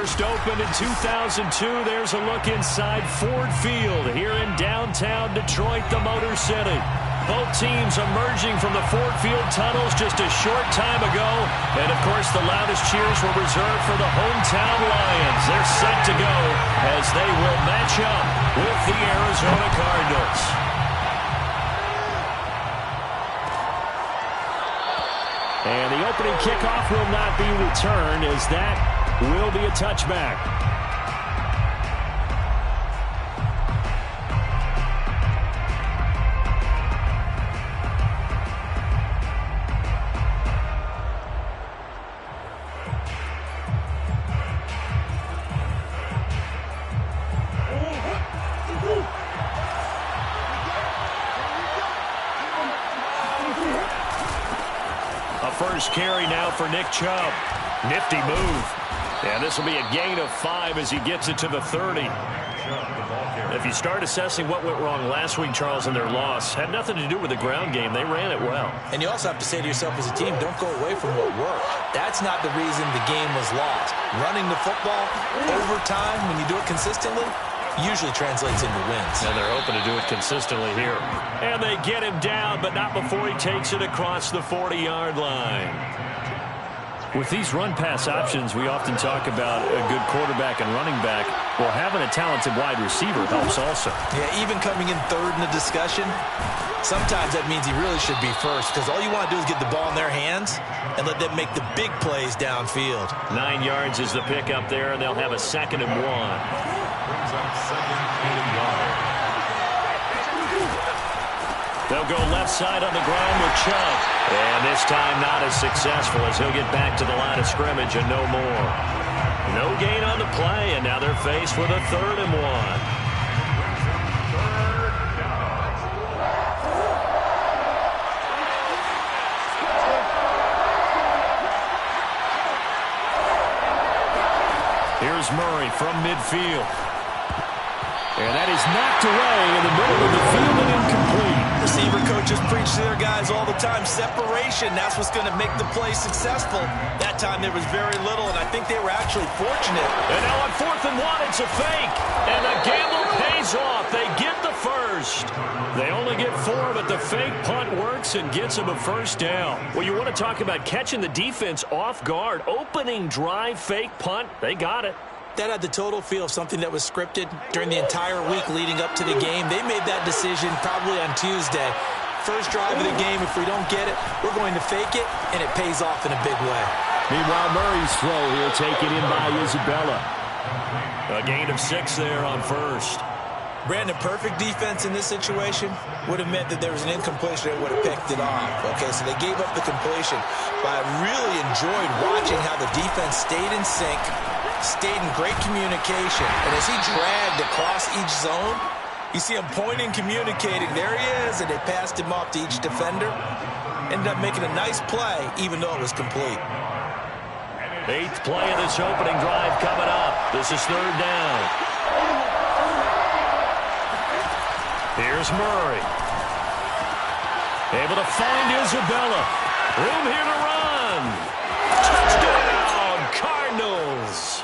first opened in 2002. There's a look inside Ford Field here in downtown Detroit, the Motor City. Both teams emerging from the Ford Field tunnels just a short time ago. And, of course, the loudest cheers were reserved for the hometown Lions. They're set to go as they will match up with the Arizona Cardinals. And the opening kickoff will not be returned, as that will be a touchback. First carry now for Nick Chubb. Nifty move. And this will be a gain of 5 as he gets it to the 30. If you start assessing what went wrong last week, Charles, in their loss, had nothing to do with the ground game. They ran it well. And you also have to say to yourself as a team, don't go away from what worked. That's not the reason the game was lost. Running the football over time, when you do it consistently, usually translates into wins. And they're hoping to do it consistently here. And they get him down, but not before he takes it across the 40-yard line. With these run-pass options, we often talk about a good quarterback and running back. Well, having a talented wide receiver helps also. Yeah, even coming in third in the discussion, sometimes that means he really should be first, because all you want to do is get the ball in their hands and let them make the big plays downfield. 9 yards is the pickup there, and they'll have a 2nd and 1. They'll go left side on the ground with Chubb. And this time not as successful, as he'll get back to the line of scrimmage and no more. No gain on the play, and now they're faced with a 3rd and 1. Here's Murray from midfield. And that is knocked away in the middle of the field and incomplete. Receiver coaches preach to their guys all the time. Separation, that's what's going to make the play successful. That time there was very little, and I think they were actually fortunate. And now on 4th and 1, it's a fake. And the gamble pays off. They get the first. They only get 4, but the fake punt works and gets them a first down. Well, you want to talk about catching the defense off guard. Opening drive, fake punt. They got it. That had the total feel of something that was scripted during the entire week leading up to the game. They made that decision probably on Tuesday. First drive of the game, if we don't get it, we're going to fake it, and it pays off in a big way. Meanwhile, Murray's throw here taken in by Isabella. A gain of 6 there on first. Brandon, perfect defense in this situation would have meant that there was an incompletion that would have picked it off. Okay, so they gave up the completion. But I really enjoyed watching how the defense stayed in sync, stayed in great communication. And as he dragged across each zone, you see him pointing, communicating. There he is, and they passed him off to each defender. Ended up making a nice play, even though it was complete. 8th play of this opening drive coming up. This is 3rd down. Here's Murray. Able to find Isabella. Room here to run. Touchdown, Cardinals.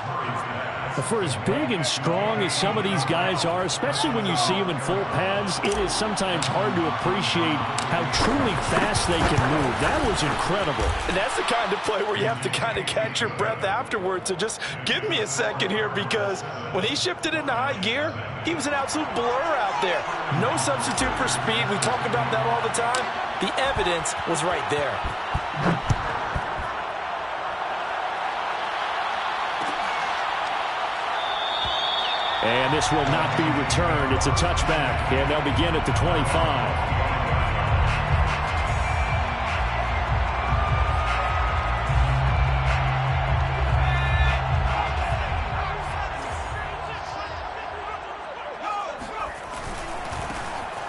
For as big and strong as some of these guys are, especially when you see them in full pads, it is sometimes hard to appreciate how truly fast they can move. That was incredible. And that's the kind of play where you have to kind of catch your breath afterwards. So just give me a second here, because when he shifted into high gear, he was an absolute blur out there. No substitute for speed. We talk about that all the time. The evidence was right there. And this will not be returned. It's a touchback, and they'll begin at the 25.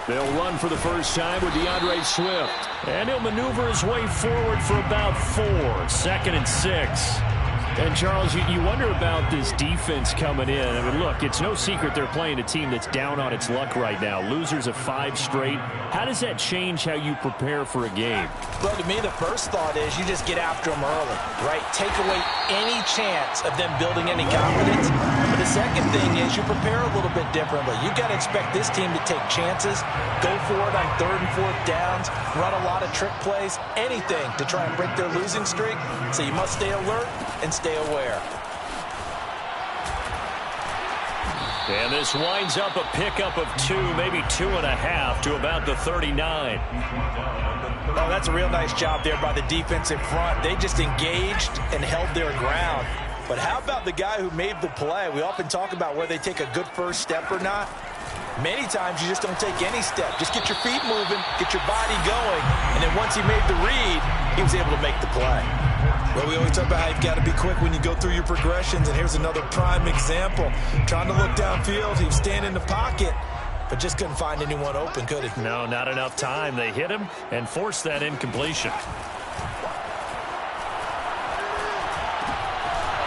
They'll run for the first time with DeAndre Swift. And he'll maneuver his way forward for about 4. 2nd and 6. And, Charles, you wonder about this defense coming in. I mean, look, it's no secret they're playing a team that's down on its luck right now. Losers of 5 straight. How does that change how you prepare for a game? Well, to me, the first thought is you just get after them early, right? Take away any chance of them building any confidence. But the second thing is you prepare a little bit differently. You've got to expect this team to take chances, go for it on 3rd and 4th downs, run a lot of trick plays, anything to try and break their losing streak. So you must stay alert and stay aware. And this winds up a pickup of 2, maybe 2.5 to about the 39. Oh, that's a real nice job there by the defense in front. They just engaged and held their ground. But how about the guy who made the play? We often talk about whether they take a good first step or not. Many times you just don't take any step. Just get your feet moving, get your body going, and then once he made the read, he was able to make the play. Well, we always talk about how you've got to be quick when you go through your progressions, and here's another prime example. Trying to look downfield, he was standing in the pocket, but just couldn't find anyone open, could he? No, not enough time. They hit him and forced that incompletion.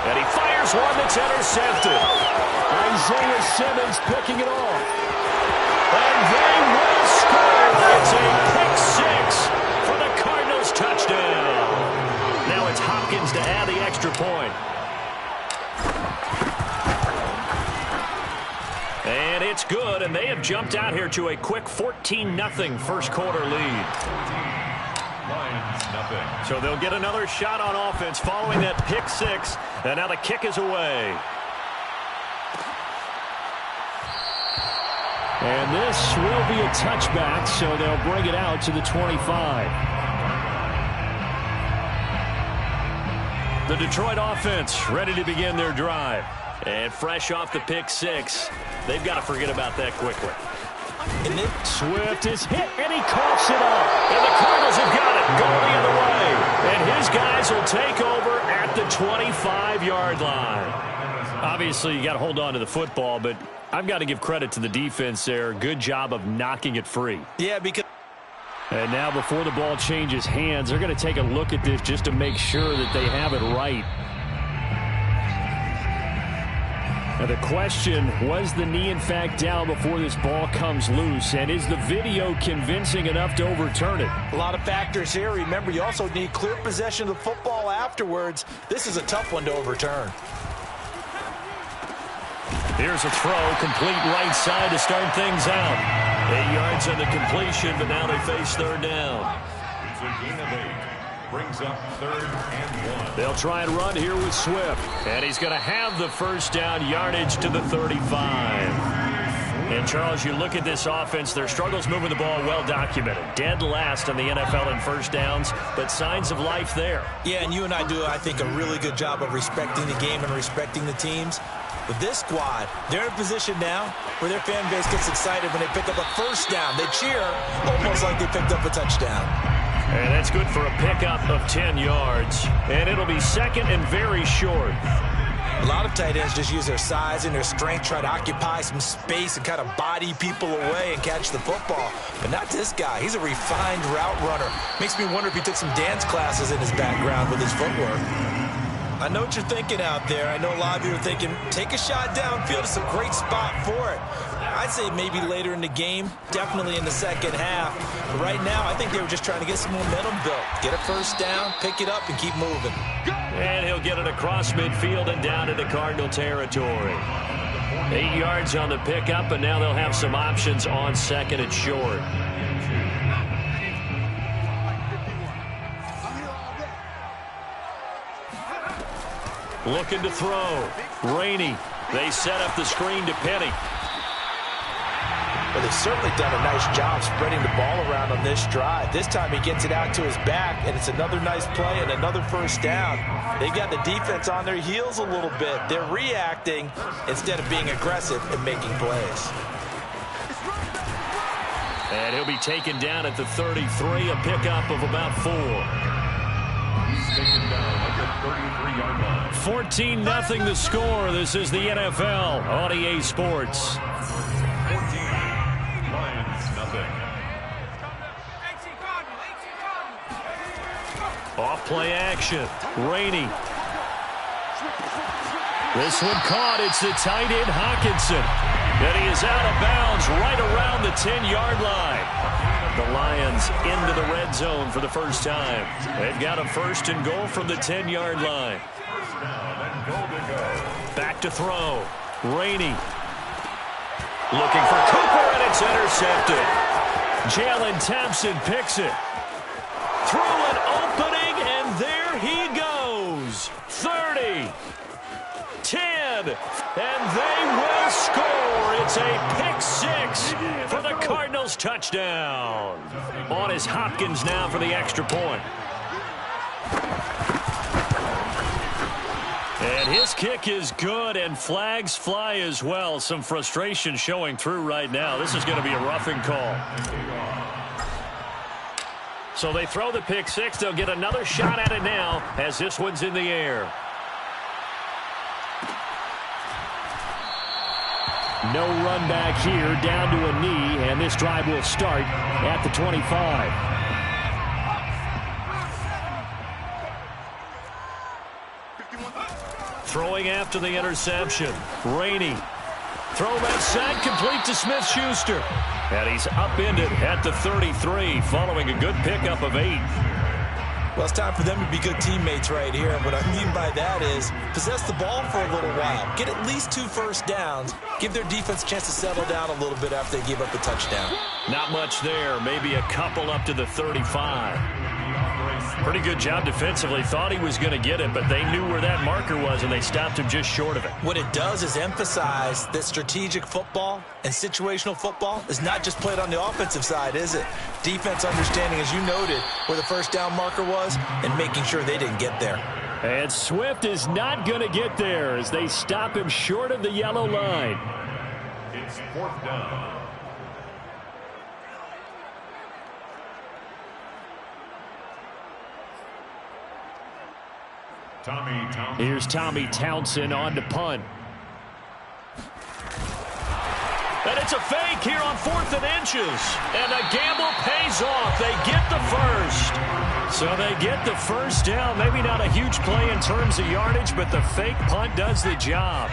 And he fires one that's intercepted. Isaiah Simmons picking it off. And they will score. It's a pick 6 for the Cardinals touchdown. Now it's Hopkins to add the extra point. And it's good, and they have jumped out here to a quick 14-0 first quarter lead. So they'll get another shot on offense following that pick 6, and now the kick is away. And this will be a touchback, so they'll bring it out to the 25. The Detroit offense ready to begin their drive. And fresh off the pick 6, they've got to forget about that quickly. Swift is hit, and he coughs it up. And the Cardinals have got it going the other way. And his guys will take over at the 25-yard line. Obviously, you got to hold on to the football, but I've got to give credit to the defense there. Good job of knocking it free. Yeah, because... And now before the ball changes hands, they're going to take a look at this just to make sure that they have it right. Now the question, was the knee in fact down before this ball comes loose? And is the video convincing enough to overturn it? A lot of factors here. Remember, you also need clear possession of the football afterwards. This is a tough one to overturn. Here's a throw, complete right side to start things out. 8 yards on the completion, but now they face 3rd down. It's a gain of 8. Brings up 3rd and 1. They'll try and run here with Swift. And he's going to have the first down, yardage to the 35. And, Charles, you look at this offense, their struggles moving the ball well documented. Dead last in the NFL in first downs, but signs of life there. Yeah, and you and I do, I think, a really good job of respecting the game and respecting the teams. With this squad, they're in a position now where their fan base gets excited when they pick up a first down. They cheer almost like they picked up a touchdown. And that's good for a pickup of 10 yards. And it'll be second and very short. A lot of tight ends just use their size and their strength, try to occupy some space and kind of body people away and catch the football. But not this guy. He's a refined route runner. Makes me wonder if he took some dance classes in his background with his footwork. I know what you're thinking out there. I know a lot of you are thinking, take a shot downfield. It's a great spot for it. I'd say maybe later in the game, definitely in the second half. But right now, I think they were just trying to get some momentum built. Get a first down, pick it up, and keep moving. And he'll get it across midfield and down into Cardinal territory. 8 yards on the pickup, and now they'll have some options on second and short. Looking to throw. Rainey. They set up the screen to Penny. Well, they've certainly done a nice job spreading the ball around on this drive. This time he gets it out to his back, and it's another nice play and another first down. They've got the defense on their heels a little bit. They're reacting instead of being aggressive and making plays. And he'll be taken down at the 33, a pickup of about 4. He's taken down at the 33-yard line. 14-0 the score. This is the NFL on EA Sports. 14, Lions, nothing. Off play action. Rainey. This one caught. It's the tight end, Hockenson. And he is out of bounds right around the 10-yard line. The Lions into the red zone for the first time. They've got a 1st and goal from the 10-yard line. Back to throw. Rainey. Looking for Cooper, and it's intercepted. Jalen Thompson picks it. Through an opening, and there he goes. 30. 10, and they will score. It's a pick 6 for the Cardinals touchdown. On is Hopkins now for the extra point. And his kick is good, and flags fly as well. Some frustration showing through right now. This is going to be a roughing call. So they throw the pick 6. They'll get another shot at it now as this one's in the air. No run back here, down to a knee, and this drive will start at the 25. Throwing after the interception. Rainey. Throw left side, complete to Smith-Schuster. And he's upended at the 33, following a good pickup of 8. Well, it's time for them to be good teammates right here. And what I mean by that is possess the ball for a little while. Get at least 2 first downs. Give their defense a chance to settle down a little bit after they give up the touchdown. Not much there. Maybe a couple up to the 35. Pretty good job defensively. Thought he was going to get it, but they knew where that marker was, and they stopped him just short of it. What it does is emphasize that strategic football and situational football is not just played on the offensive side, is it? Defense understanding, as you noted, where the first down marker was and making sure they didn't get there. And Swift is not going to get there as they stop him short of the yellow line. It's 4th down. Here's Tommy Townsend on to punt. And it's a fake here on 4th and inches. And the gamble pays off. They get the first. So they get the first down. Maybe not a huge play in terms of yardage, but the fake punt does the job.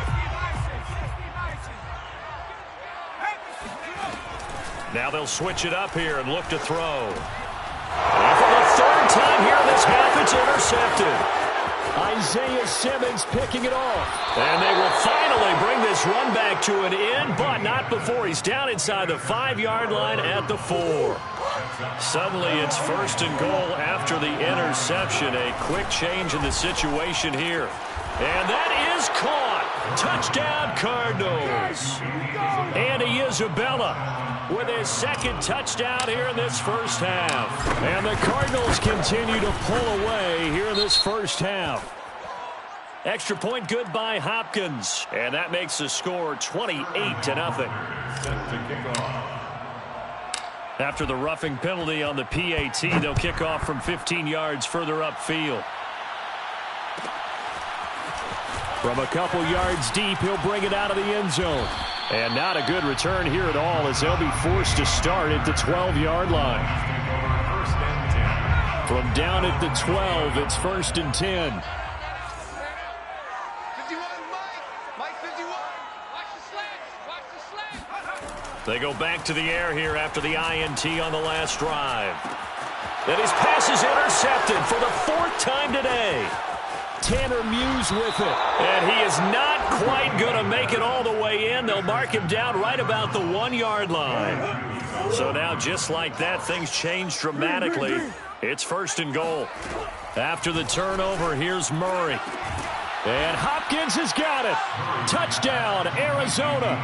Now they'll switch it up here and look to throw. And for the 3rd time here in this half, it's intercepted. Isaiah Simmons picking it off. And they will finally bring this run back to an end, but not before he's down inside the 5-yard line at the 4. Suddenly it's 1st and goal after the interception. A quick change in the situation here. And that is caught. Touchdown, Cardinals. Andy Isabella with his 2nd touchdown here in this first half. And the Cardinals continue to pull away here in this first half. Extra point good by Hopkins. And that makes the score 28-0. After the roughing penalty on the PAT, they'll kick off from 15 yards further upfield. From a couple yards deep, he'll bring it out of the end zone. And not a good return here at all as they'll be forced to start at the 12-yard line. From down at the 12, it's 1st and 10. They go back to the air here after the INT on the last drive. And his pass is intercepted for the 4th time today. Tanner Muse with it. And he is not quite going to make it all the way in. They'll mark him down right about the 1-yard line. So now just like that, things change dramatically. It's 1st and goal. After the turnover, here's Murray. And Hopkins has got it. Touchdown, Arizona.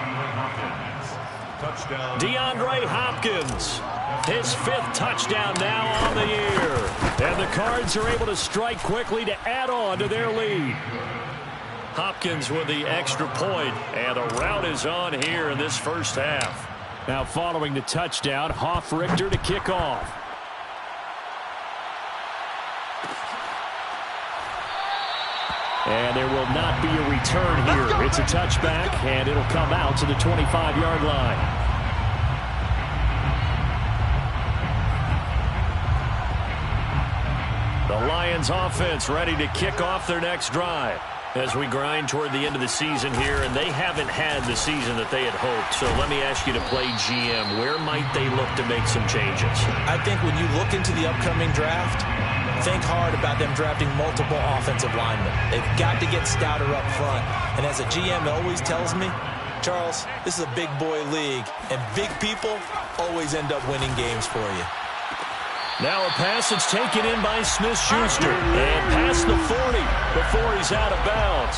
DeAndre Hopkins, his 5th touchdown now on the year. And the Cards are able to strike quickly to add on to their lead. Hopkins with the extra point, and a rout is on here in this first half. Now following the touchdown, Hoff-Richter to kick off. And there will not be a return here. It's a touchback, and it'll come out to the 25-yard line. The Lions offense ready to kick off their next drive. As we grind toward the end of the season here, and they haven't had the season that they had hoped. So let me ask you to play GM. Where might they look to make some changes? I think when you look into the upcoming draft, think hard about them drafting multiple offensive linemen. They've got to get stouter up front. And as a GM always tells me, Charles, this is a big boy league, and big people always end up winning games for you. Now a pass that's taken in by Smith-Schuster. And past the 40 before he's out of bounds.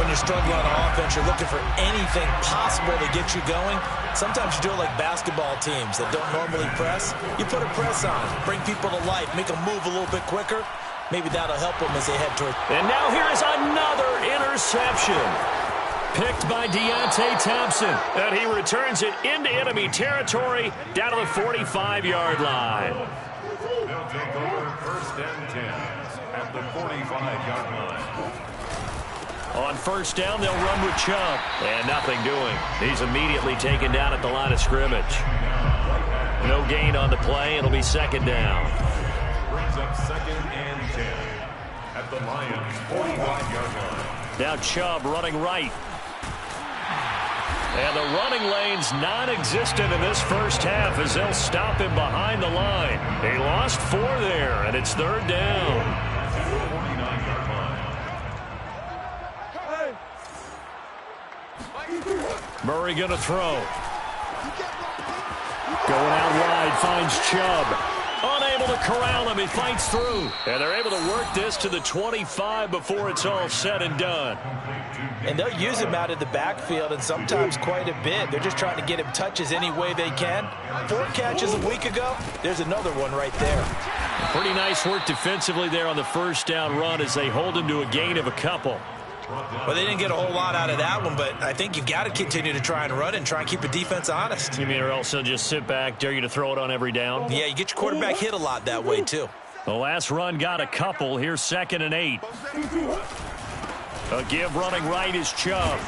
When you're struggling on offense, you're looking for anything possible to get you going. Sometimes you do it like basketball teams that don't normally press. You put a press on, bring people to life, make them move a little bit quicker. Maybe that'll help them as they head toward. And now here is another interception. Picked by Deontay Thompson. And he returns it into enemy territory down to the 45-yard line. They'll take over 1st and 10 at the 45-yard line. On first down, they'll run with Chubb. And nothing doing. He's immediately taken down at the line of scrimmage. No gain on the play. It'll be second down. Brings up 2nd and 10 at the Lions' 45-yard line. Now Chubb running right. And the running lane's non-existent in this first half as they'll stop him behind the line. He lost 4 there, and it's 3rd down. 49-yard line. Murray going to throw. Going out wide, finds Chubb. Unable to corral him, he fights through. And they're able to work this to the 25 before it's all said and done. And they'll use him out of the backfield, and sometimes quite a bit. They're just trying to get him touches any way they can. 4 catches a week ago. There's another one right there. Pretty nice work defensively there on the first down run as they hold him to a gain of a couple. Well, they didn't get a whole lot out of that one, but I think you've got to continue to try and run and try and keep the defense honest. You mean or else they'll just sit back, dare you to throw it on every down? Yeah, you get your quarterback hit a lot that way, too. The last run got a couple. Here's 2nd and 8. A give running right is Chubb.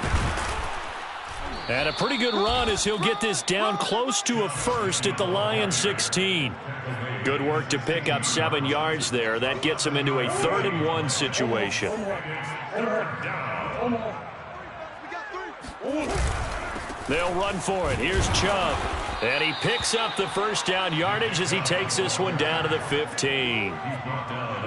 And a pretty good run as he'll get this down close to a first at the Lions 16. Good work to pick up 7 yards there. That gets him into a 3rd and 1 situation. They'll run for it. Here's Chubb. And he picks up the first down yardage as he takes this one down to the 15.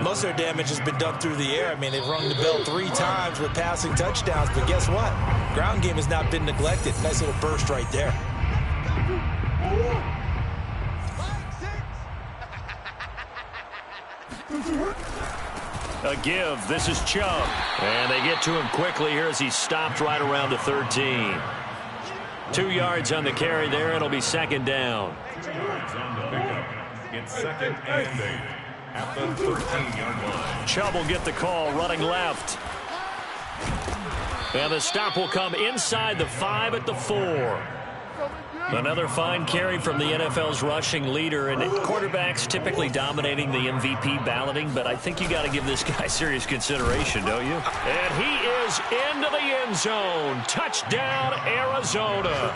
Most of their damage has been done through the air. I mean, they've rung the bell 3 times with passing touchdowns, but guess what? Ground game has not been neglected. Nice little burst right there. A give. This is Chubb. And they get to him quickly here as he's stopped right around the 13. 2 yards on the carry there. It'll be 2nd down. 2 yards on the pickup. It's 2nd and 8 at the 13-yard line. Chubb will get the call running left. And the stop will come inside the 5 at the 4. Another fine carry from the NFL's rushing leader, and quarterbacks typically dominating the MVP balloting, but I think you got to give this guy serious consideration, don't you? And he is into the end zone. Touchdown, Arizona.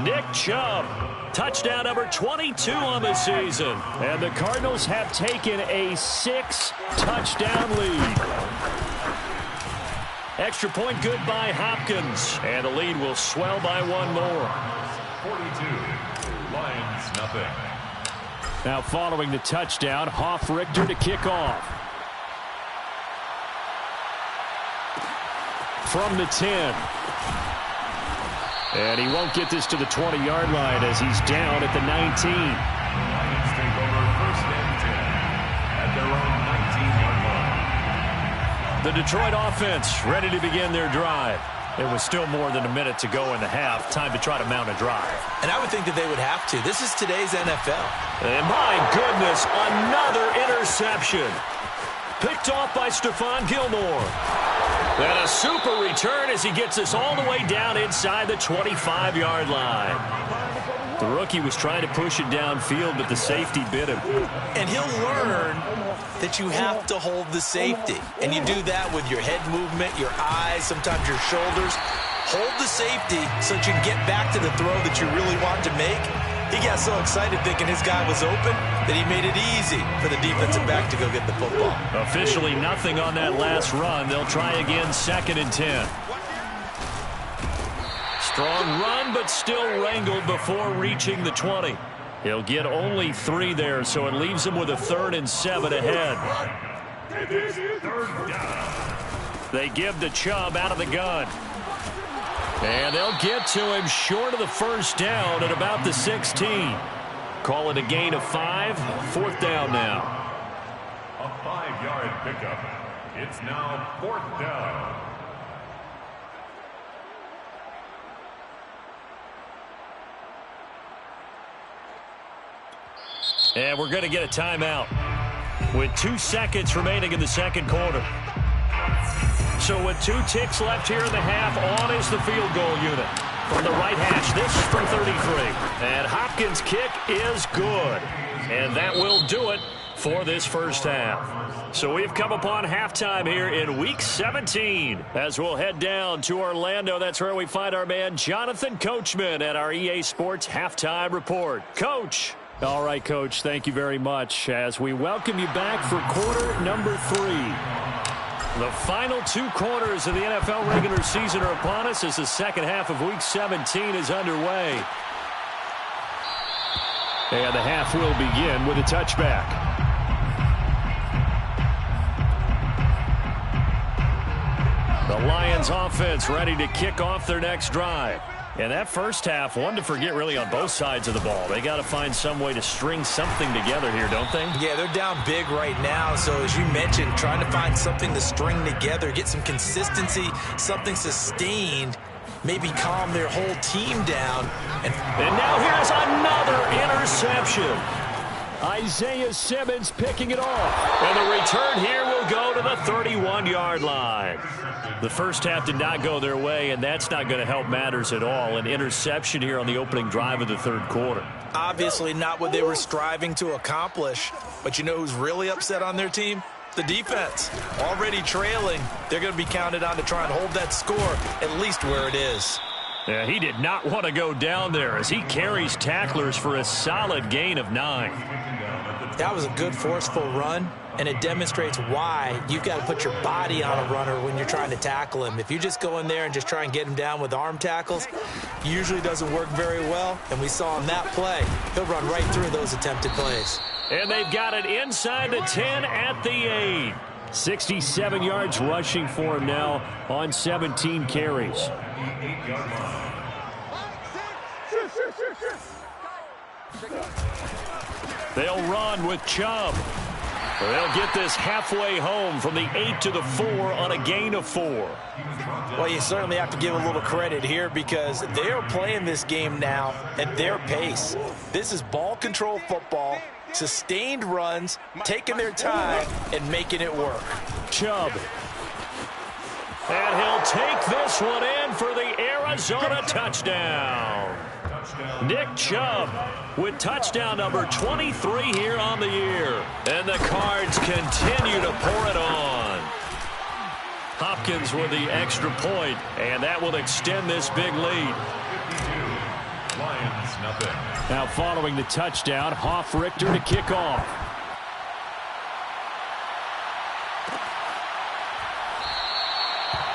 Nick Chubb, touchdown number 22 on the season. And the Cardinals have taken a 6-touchdown lead. Extra point good by Hopkins, and the lead will swell by 1 more. 42, Lions nothing. Now following the touchdown, Hoff-Richter to kick off. From the 10. And he won't get this to the 20-yard line as he's down at the 19. Lions take over 1st and 10 at their own 19-yard line. The Detroit offense ready to begin their drive. It was still more than a minute to go in the half. Time to try to mount a drive. And I would think that they would have to. This is today's NFL. And my goodness, another interception. Picked off by Stephon Gilmore. And a super return as he gets us all the way down inside the 25-yard line. The rookie was trying to push it downfield, but the safety bit him. And he'll learn that you have to hold the safety. And you do that with your head movement, your eyes, sometimes your shoulders. Hold the safety so that you can get back to the throw that you really want to make. He got so excited thinking his guy was open that he made it easy for the defensive back to go get the football. Officially nothing on that last run. They'll try again, 2nd and 10. Strong run, but still wrangled before reaching the 20. He'll get only 3 there, so it leaves him with a 3rd and 7 ahead. They give to Chubb out of the gun. And they'll get to him short of the first down at about the 16. Call it a gain of 5. 4th down now. A 5-yard pickup. It's now 4th down. And we're going to get a timeout with 2 seconds remaining in the second quarter. So with 2 ticks left here in the half, on is the field goal unit. From the right hash, this from 33. And Hopkins' kick is good. And that will do it for this first half. So we've come upon halftime here in Week 17. As we'll head down to Orlando, that's where we find our man Jonathan Coachman at our EA Sports Halftime Report. Coach. All right, Coach, thank you very much as we welcome you back for quarter number 3. The final 2 quarters of the NFL regular season are upon us as the second half of Week 17 is underway. And the half will begin with a touchback. The Lions offense ready to kick off their next drive. And that first half, one to forget really on both sides of the ball. They got to find some way to string something together here, don't they? Yeah, they're down big right now. So as you mentioned, trying to find something to string together, get some consistency, something sustained, maybe calm their whole team down. And now here's another interception. Isaiah Simmons picking it off. And the return here will go to the 31-yard line. The first half did not go their way, and that's not going to help matters at all. An interception here on the opening drive of the third quarter. Obviously not what they were striving to accomplish. But you know who's really upset on their team? The defense. Already trailing. They're going to be counted on to try and hold that score at least where it is. Yeah, he did not want to go down there as he carries tacklers for a solid gain of 9. That was a good forceful run, and it demonstrates why you've got to put your body on a runner when you're trying to tackle him. If you just go in there and just try and get him down with arm tackles, usually doesn't work very well, and we saw on that play, he'll run right through those attempted plays. And they've got it inside the 10 at the 8. 67 yards rushing for him now on 17 carries. They'll run with Chubb. They'll get this halfway home from the 8 to the 4 on a gain of 4. Well, you certainly have to give a little credit here because they are playing this game now at their pace. This is ball control football, sustained runs, taking their time, and making it work. Chubb. And he'll take this one in for the Arizona touchdown. Nick Chubb with touchdown number 23 here on the year. And the Cards continue to pour it on. Hopkins with the extra point, and that will extend this big lead. Lions, nothing. Now following the touchdown, Richter to kick off.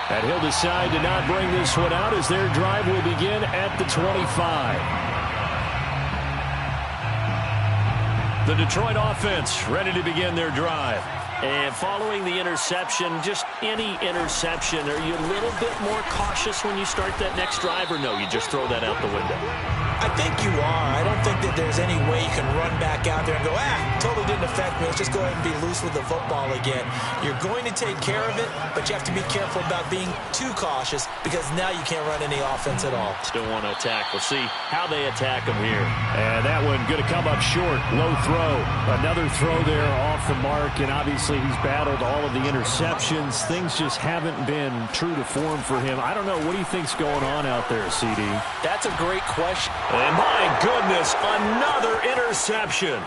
And he'll decide to not bring this one out as their drive will begin at the 25. The Detroit offense ready to begin their drive. And following the interception, just any interception, are you a little bit more cautious when you start that next drive, or no, you just throw that out the window? I think you are. I don't think that there's any way you can run back out there and go, totally didn't affect me. Let's just go ahead and be loose with the football again. You're going to take care of it, but you have to be careful about being too cautious because now you can't run any offense at all. Still want to attack. We'll see how they attack them here. And that one going to come up short. Low throw. Another throw there off the mark, and obviously he's battled all of the interceptions. Things just haven't been true to form for him. I don't know. What do you think's going on out there, CD? That's a great question. And my goodness, another interception.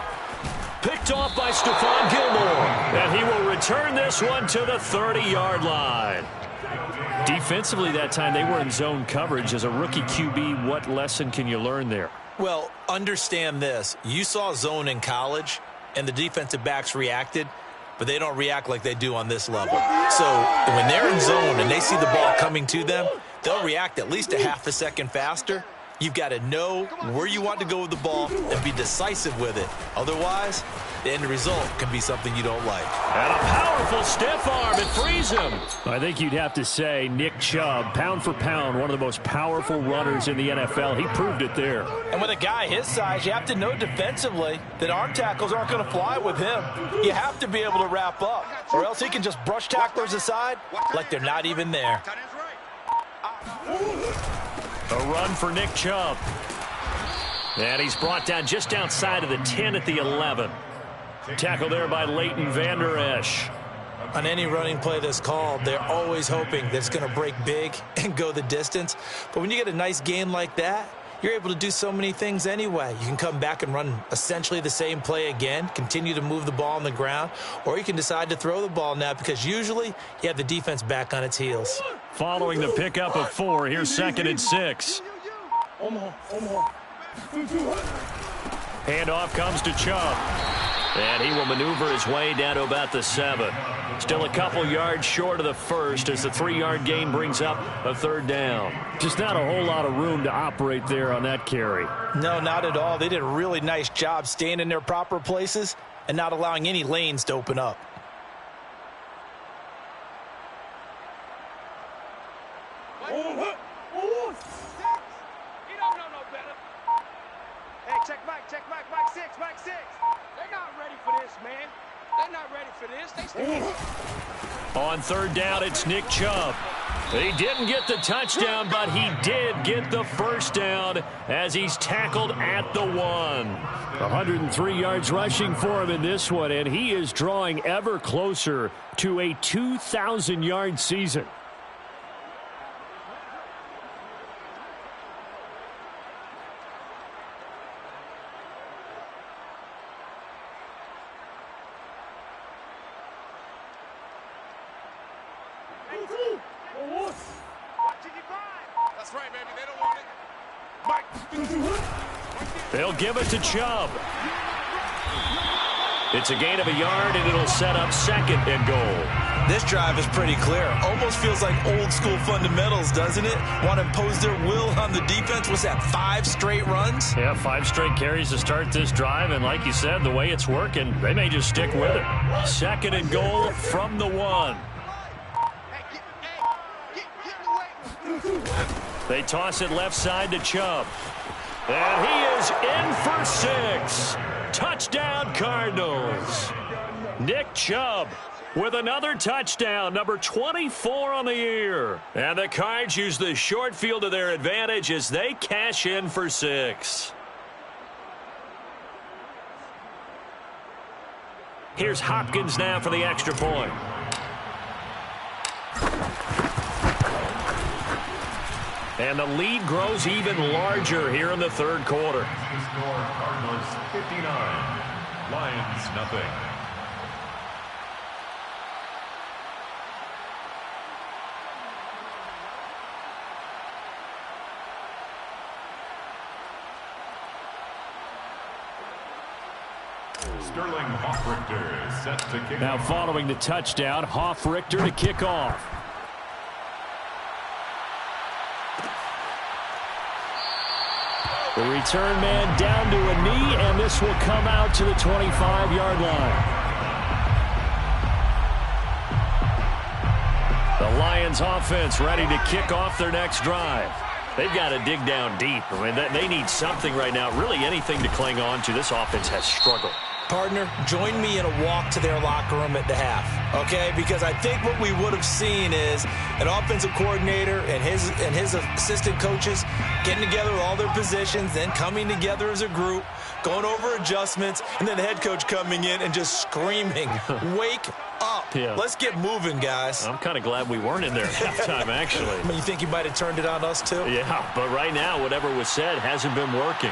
Picked off by Stephon Gilmore. And he will return this one to the 30-yard line. Defensively that time, they were in zone coverage. As a rookie QB, what lesson can you learn there? Well, understand this. You saw zone in college, and the defensive backs reacted, but they don't react like they do on this level. So when they're in zone and they see the ball coming to them, they'll react at least a half a second faster. You've got to know where you want to go with the ball and be decisive with it. Otherwise, the end result can be something you don't like. And a powerful stiff arm. It frees him. I think you'd have to say Nick Chubb, pound for pound, one of the most powerful runners in the NFL. He proved it there. And with a guy his size, you have to know defensively that arm tackles aren't going to fly with him. You have to be able to wrap up, or else he can just brush tacklers aside like they're not even there. A run for Nick Chubb. And he's brought down just outside of the 10 at the 11. Tackle there by Leighton Vander Esch. On any running play that's called, they're always hoping that it's going to break big and go the distance. But when you get a nice game like that, you're able to do so many things anyway. You can come back and run essentially the same play again, continue to move the ball on the ground, or you can decide to throw the ball now because usually you have the defense back on its heels. Following the pickup of 4, here's 2nd and 6. Handoff comes to Chubb. And he will maneuver his way down to about the 7. Still a couple yards short of the first as the 3-yard gain brings up a 3rd down. Just not a whole lot of room to operate there on that carry. No, not at all. They did a really nice job staying in their proper places and not allowing any lanes to open up. Mike 6. They're not ready for this, man. They're not ready for this. On 3rd down, it's Nick Chubb. He didn't get the touchdown, but he did get the 1st down as he's tackled at the 1. 103 yards rushing for him in this one, and he is drawing ever closer to a 2,000-yard season. They'll give it to Chubb. It's a gain of a yard, and it'll set up 2nd and goal. This drive is pretty clear. Almost feels like old school fundamentals, doesn't it? Want to impose their will on the defense. What's that, 5 straight runs? Yeah, 5 straight carries to start this drive, and like you said, the way it's working, they may just stick with it. 2nd and goal from the 1. They toss it left side to Chubb. And he is in for 6. Touchdown, Cardinals. Nick Chubb with another touchdown, number 24 on the year. And the Cards use the short field to their advantage as they cash in for 6. Here's Hopkins now for the extra point. And the lead grows even larger here in the 3rd quarter. The score, Cardinals 59, Lions nothing. Sterling Hoffrichter is set to kick Now off. following the touchdown, Hoffrichter to kick off. The return man down to a knee, and this will come out to the 25-yard line. The Lions offense ready to kick off their next drive. They've got to dig down deep. I mean, they need something right now, really anything to cling on to. This offense has struggled. Partner, join me in a walk to their locker room at the half, okay? Because I think what we would have seen is an offensive coordinator and his assistant coaches getting together with all their positions, then coming together as a group, going over adjustments, and then the head coach coming in and just screaming, wake up. Yeah. Let's get moving, guys. I'm kind of glad we weren't in there at halftime, actually. I mean, you think he might have turned it on us, too? Yeah, but right now, whatever was said hasn't been working.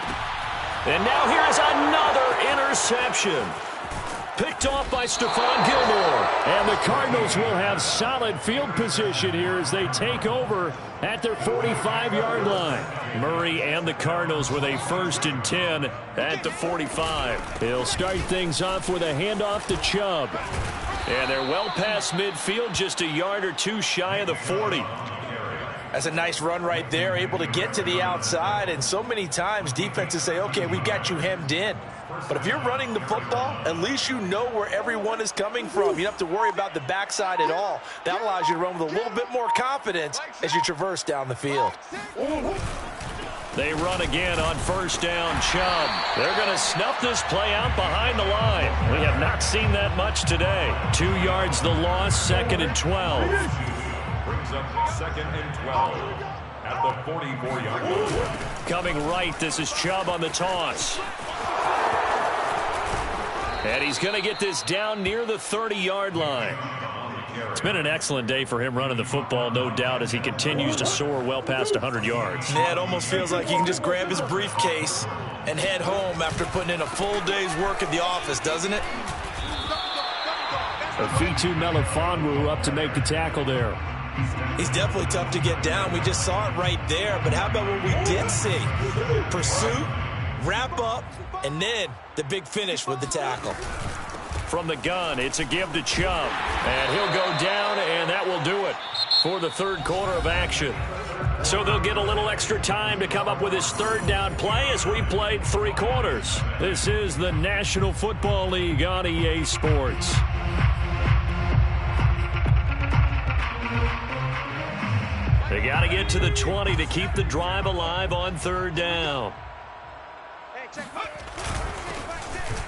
And now here is another interception. Picked off by Stephon Gilmore. And the Cardinals will have solid field position here as they take over at their 45-yard line. Murray and the Cardinals with a 1st and 10 at the 45. He'll start things off with a handoff to Chubb. And they're well past midfield, just a yard or two shy of the 40. That's a nice run right there, able to get to the outside. And so many times defenses say, okay, we got you hemmed in. But if you're running the football, at least you know where everyone is coming from. You don't have to worry about the backside at all. That allows you to run with a little bit more confidence as you traverse down the field. They run again on 1st down. Chubb. They're going to snuff this play out behind the line. We have not seen that much today. 2 yards the loss, 2nd and 12. Brings up 2nd and 12 at the 44-yard line. Coming right, this is Chubb on the toss. And he's going to get this down near the 30-yard line. It's been an excellent day for him running the football, no doubt, as he continues to soar well past 100 yards. Yeah, it almost feels like he can just grab his briefcase and head home after putting in a full day's work at the office, doesn't it? Fitu Melifonwu up to make the tackle there. He's definitely tough to get down. We just saw it right there. But how about what we did see? Pursuit, wrap up, and then the big finish with the tackle. From the gun, it's a give to Chubb. And he'll go down, and that will do it for the 3rd quarter of action. So they'll get a little extra time to come up with his 3rd down play as we played 3 quarters. This is the National Football League on EA Sports. They got to get to the 20 to keep the drive alive on 3rd down.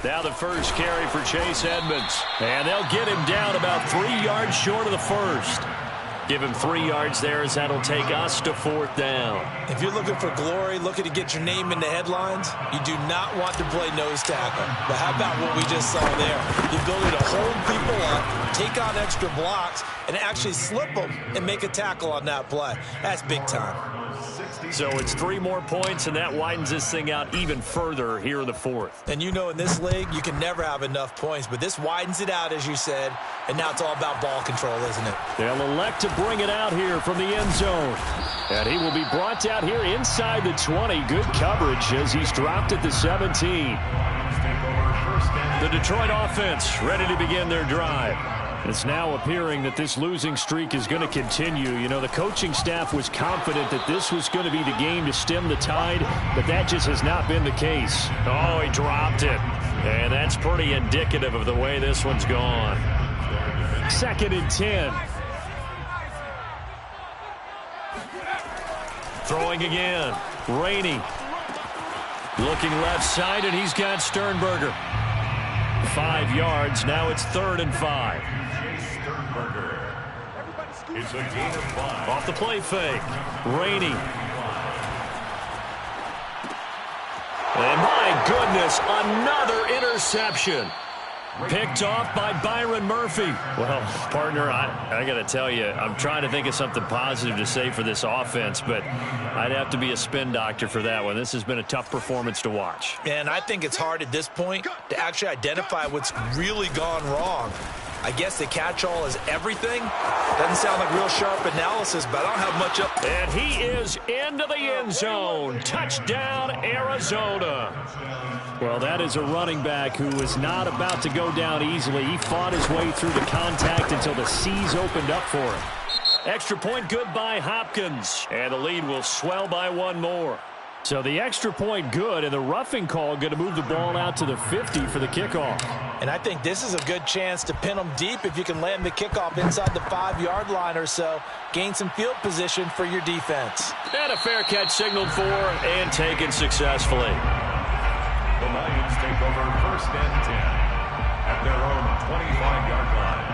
Now the first carry for Chase Edmonds. And they'll get him down about 3 yards short of the 1st. Give him 3 yards there as that'll take us to 4th down. If you're looking for glory, looking to get your name in the headlines, you do not want to play nose tackle. But how about what we just saw there? The ability to hold people up, take on extra blocks, and actually slip them and make a tackle on that play. That's big time. So it's 3 more points, and that widens this thing out even further here in the 4th. And you know in this league, you can never have enough points, but this widens it out, as you said, and now it's all about ball control, isn't it? They'll elect to bring it out here from the end zone. And he will be brought out here inside the 20. Good coverage as he's dropped at the 17. The Detroit offense ready to begin their drive. It's now appearing that this losing streak is going to continue. You know, the coaching staff was confident that this was going to be the game to stem the tide, but that just has not been the case. Oh, he dropped it. And that's pretty indicative of the way this one's gone. 2nd and 10. Throwing again. Rainey. Looking left side, and he's got Sternberger. 5 yards. Now it's 3rd and 5. It's a gain of 5. Off the play fake. Rainey. And my goodness, another interception. Picked off by Byron Murphy. Well, partner, I got to tell you, I'm trying to think of something positive to say for this offense, but I'd have to be a spin doctor for that one. This has been a tough performance to watch. And I think it's hard at this point to actually identify what's really gone wrong. I guess the catch-all is everything. Doesn't sound like real sharp analysis, but I don't have much up. And he is into the end zone. Touchdown, Arizona. Well, that is a running back who was not about to go down easily. He fought his way through the contact until the seas opened up for him. Extra point good by Hopkins. And the lead will swell by 1 more. So the extra point good, and the roughing call going to move the ball out to the 50 for the kickoff. And I think this is a good chance to pin them deep if you can land the kickoff inside the 5-yard line or so. Gain some field position for your defense. And a fair catch signaled for and taken successfully. The Lions take over 1st and 10 at their own 25-yard line.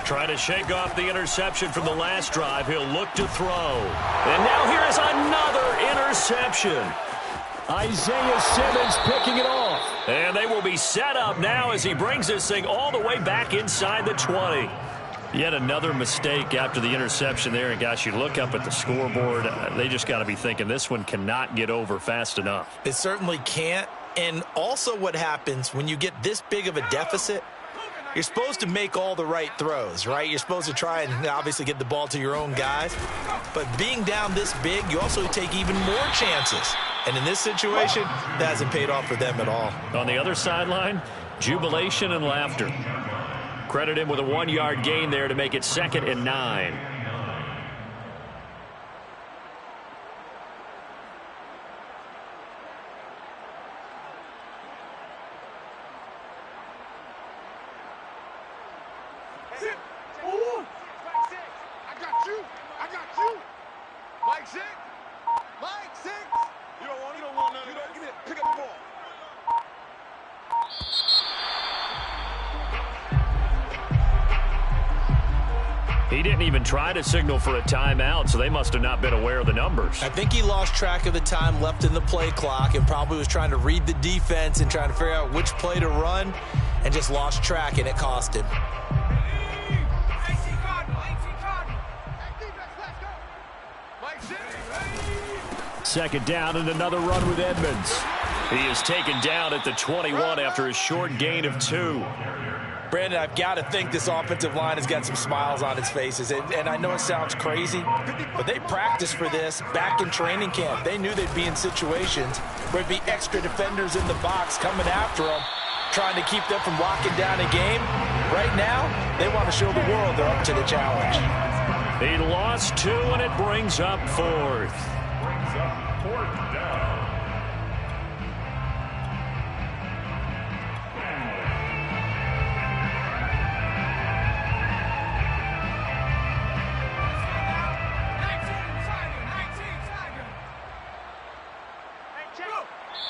Trying to shake off the interception from the last drive. He'll look to throw. And now here is another interception. Isaiah Simmons picking it off. And they will be set up now as he brings this thing all the way back inside the 20. Yet another mistake after the interception there. And, gosh, you look up at the scoreboard, they just got to be thinking this one cannot get over fast enough. It certainly can't. And also what happens when you get this big of a deficit, you're supposed to make all the right throws, right? You're supposed to try and obviously get the ball to your own guys. But being down this big, you also take even more chances. And in this situation, that hasn't paid off for them at all. On the other sideline, jubilation and laughter. Credit him with a 1-yard gain there to make it 2nd and 9. He didn't even try to signal for a timeout, so they must have not been aware of the numbers. I think he lost track of the time left in the play clock and probably was trying to read the defense and trying to figure out which play to run and just lost track, and it cost him. Second down and another run with Edmonds. He is taken down at the 21 after a short gain of 2. Brandon, I've got to think this offensive line has got some smiles on its faces. And I know it sounds crazy, but they practiced for this back in training camp. They knew they'd be in situations where there'd be extra defenders in the box coming after them, trying to keep them from locking down a game. Right now, they want to show the world they're up to the challenge. He lost 2, and it brings up 4th. Brings up 4th down.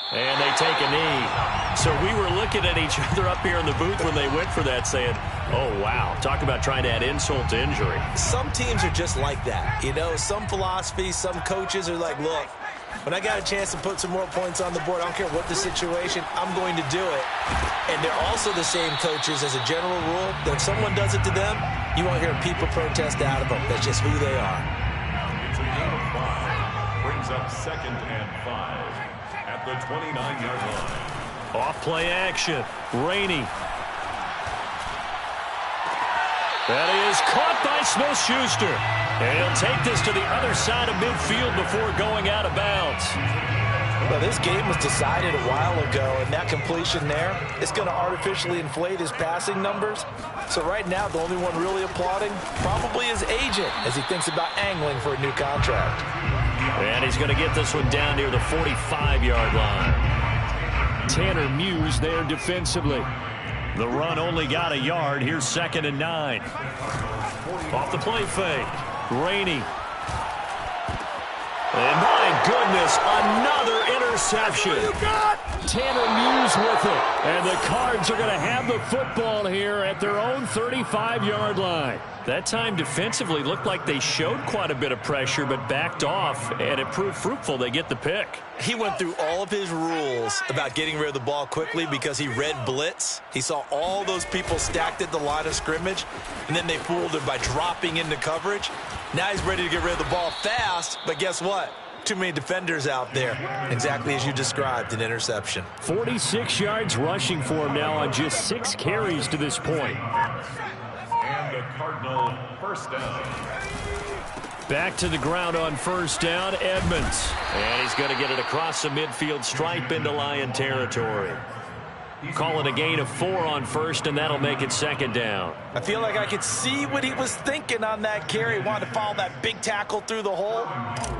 And they take a knee. So we were looking at each other up here in the booth when they went for that saying, oh, wow, talk about trying to add insult to injury. Some teams are just like that. You know, some philosophies, some coaches are like, look, when I got a chance to put some more points on the board, I don't care what the situation, I'm going to do it. And they're also the same coaches as a general rule that if someone does it to them, you won't hear people protest out of them. That's just who they are. It's a gain of 5. Brings up 2nd and 5. At the 29-yard line. Off play action. Rainey. That is caught by Smith-Schuster. And he'll take this to the other side of midfield before going out of bounds. Well, this game was decided a while ago, and that completion there is going to artificially inflate his passing numbers. So right now, the only one really applauding probably his agent as he thinks about angling for a new contract. And he's going to get this one down near the 45-yard line. Tanner Muse there defensively. The run only got a yard. Here's 2nd and 9. Off the play fake. Rainey. And my goodness, another interception. Tanner Muse with it. And the Cards are going to have the football here at their own 35-yard line. That time defensively looked like they showed quite a bit of pressure but backed off, and it proved fruitful. They get the pick. He went through all of his rules about getting rid of the ball quickly because he read blitz. He saw all those people stacked at the line of scrimmage, and then they fooled him by dropping into coverage. Now he's ready to get rid of the ball fast, but guess what? Too many defenders out there. Exactly as you described, an interception. 46 yards rushing for him now on just 6 carries to this point. And the Cardinal first down. Back to the ground on first down, Edmonds. And he's going to get it across the midfield stripe into Lion territory. Call it a gain of 4 on first, and that'll make it 2nd down. I feel like I could see what he was thinking on that carry. Wanted to follow that big tackle through the hole.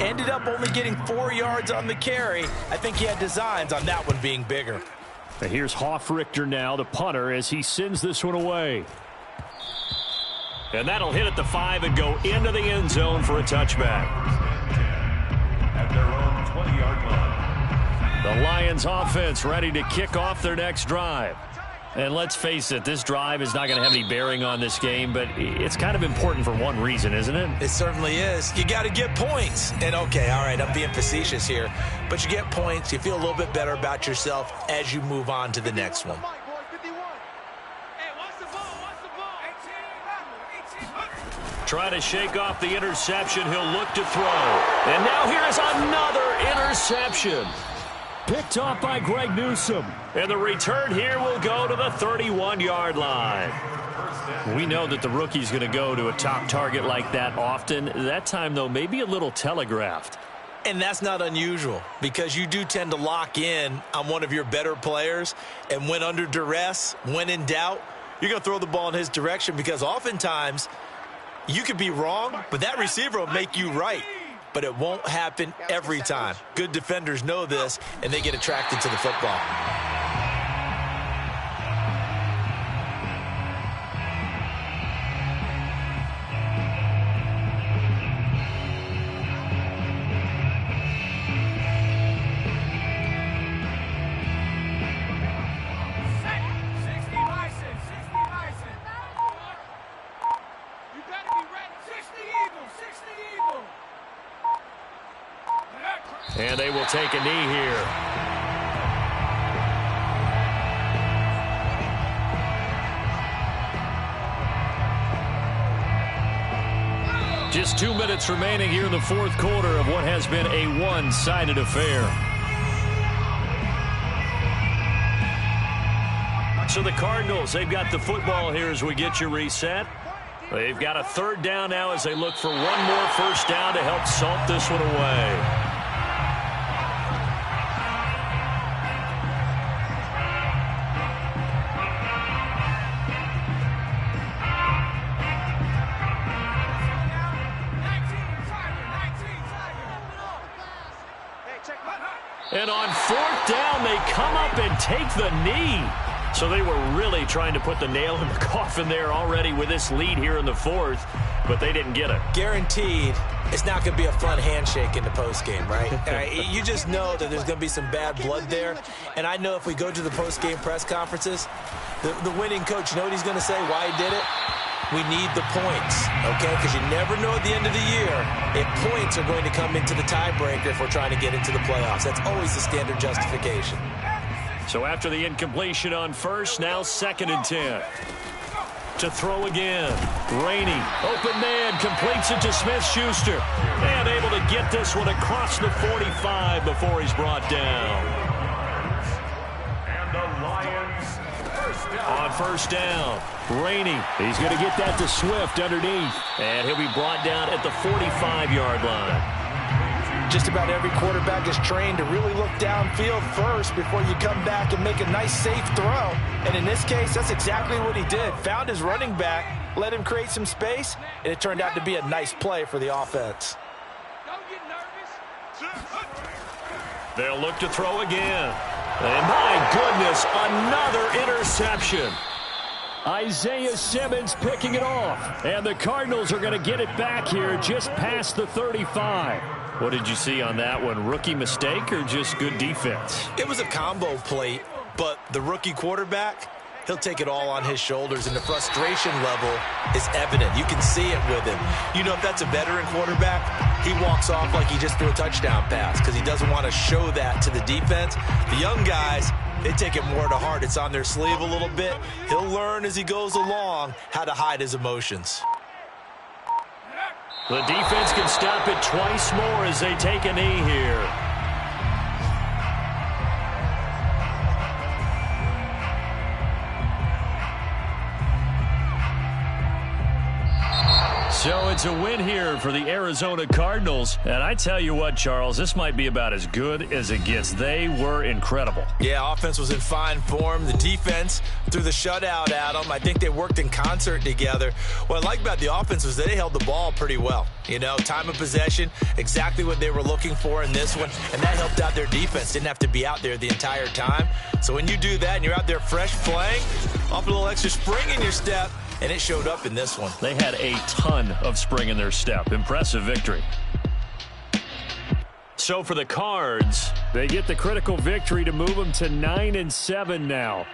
Ended up only getting 4 yards on the carry. I think he had designs on that one being bigger. And here's Hoffrichter now, the punter, as he sends this one away. And that'll hit at the 5 and go into the end zone for a touchback. At their own 20-yard line. The Lions offense ready to kick off their next drive. And let's face it, this drive is not going to have any bearing on this game, but it's kind of important for one reason, isn't it? It certainly is. You got to get points. And okay, all right, I'm being facetious here, but you get points, you feel a little bit better about yourself as you move on to the next one. Trying to shake off the interception. He'll look to throw. And now here's another interception. Picked off by Greg Newsome. And the return here will go to the 31-yard line. We know that the rookie's going to go to a top target like that often. That time, though, maybe a little telegraphed. And that's not unusual because you do tend to lock in on one of your better players. And when under duress, when in doubt, you're going to throw the ball in his direction because oftentimes you could be wrong, but that receiver will make you right. But it won't happen every time. Good defenders know this, and they get attracted to the football. And they will take a knee here. Just 2 minutes remaining here in the fourth quarter of what has been a one-sided affair. So the Cardinals, they've got the football here as we get you reset. They've got a third down now as they look for one more first down to help salt this one away. And on fourth down, they come up and take the knee. So they were really trying to put the nail in the coffin there already with this lead here in the fourth, but they didn't get it. Guaranteed, it's not going to be a fun handshake in the postgame, right? You just know that there's going to be some bad blood there. And I know if we go to the postgame press conferences, the winning coach, you know what he's going to say, why he did it? We need the points, okay? Because you never know at the end of the year if points are going to come into the tiebreaker if we're trying to get into the playoffs. That's always the standard justification. So after the incompletion on first, now 2nd and 10. To throw again. Rainey, open man, completes it to Smith-Schuster. And able to get this one across the 45 before he's brought down. And the Lions first down. On first down, Rainey. He's going to get that to Swift underneath. And he'll be brought down at the 45-yard line. Just about every quarterback is trained to really look downfield first before you come back and make a nice, safe throw. And in this case, that's exactly what he did. Found his running back, let him create some space, and it turned out to be a nice play for the offense. Don't get nervous. They'll look to throw again. And my goodness, another interception. Isaiah Simmons picking it off. And the Cardinals are going to get it back here just past the 35. What did you see on that one? Rookie mistake or just good defense? It was a combo plate, but the rookie quarterback, he'll take it all on his shoulders, and the frustration level is evident. You can see it with him. You know, if that's a veteran quarterback, he walks off like he just threw a touchdown pass because he doesn't want to show that to the defense. The young guys, they take it more to heart. It's on their sleeve a little bit. He'll learn as he goes along how to hide his emotions. The defense can stop it twice more as they take a knee here. So it's a win here for the Arizona Cardinals. And I tell you what, Charles, this might be about as good as it gets. They were incredible. Yeah, offense was in fine form. The defense threw the shutout at them. I think they worked in concert together. What I like about the offense was they held the ball pretty well. You know, time of possession, exactly what they were looking for in this one. And that helped out their defense. Didn't have to be out there the entire time. So when you do that and you're out there fresh playing, off a little extra spring in your step, and it showed up in this one. They had a ton of spring in their step. Impressive victory. So for the Cards, they get the critical victory to move them to 9-7 now.